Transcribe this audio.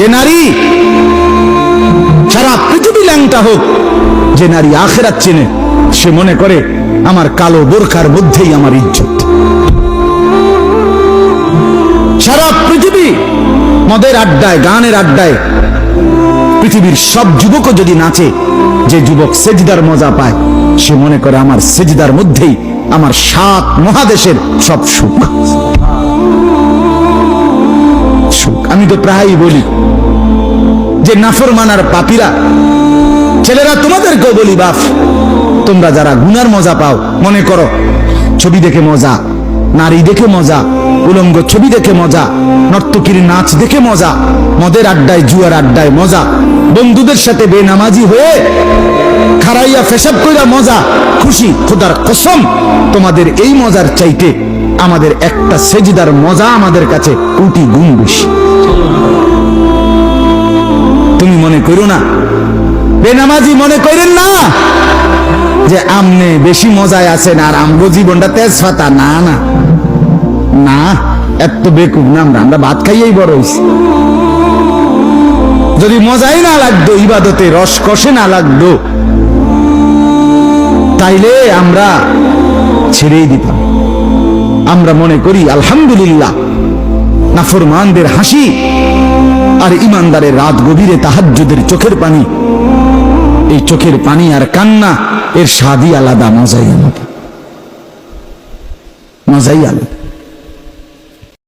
যে নারী সারা পৃথিবী ল্যাংটা হোক, যে নারী আখিরাত চেনে, সে মনে করে আমার কালো বোরখার মধ্যেই আমার ইজ্জত। সারা পৃথিবী মদের আড্ডায়, গানের আড্ডায় পৃথিবীর সব যুবকও যদি নাচে, যে যুবক সেজদার মজা পায়, সে মনে করে আমার সেজদার মধ্যেই আমার 7 মহাদেশের সব সুখ। আমি তো প্রায়ই বলি যে নাফরমানার পাপীরা, ছেলেরা তোমাদেরকেও বলি, বাপ তোমরা যারা গুনার মজা পাও, মনে করো ছবি দেখে মজা, নারী দেখে মজা, উলঙ্গ ছবি দেখে মজা, নর্তকীর নাচ দেখে মজা, মদের আড্ডায় জুয়ার আড্ডায় মজা, বন্ধুদের সাথে বেনামাজি হয়ে খারাইয়া পেশাব কইরা মজা, খুশি। খোদার কসম, তোমাদের এই মজার চাইতে আমাদের একটা সেজদার মজা আমাদের কাছে কোটি গুণ বেশি। তুমি মনে করো না, বেনামাজি মনে করেন না যে আমনে বেশি মজায় আছেন আর আমগো জীবনটা তেজপাতা। না না না, এত বেকুব না আমরা ভাত খাইয়েই বড় হইছি। যদি মজাই না লাগতো, ইবাদতে রস কষে না লাগতো, তাইলে আমরা ছেড়েই দিতাম। আমরা মনে করি আলহামদুলিল্লাহ, নাফরমানদের হাসি আর ইমানদারের রাত গভীরে তাহাজ্জুদের চোখের পানি, এই চোখের পানি আর কান্না, এর স্বাদই আলাদা, মজাই আলাদা, মজাই আলাদা।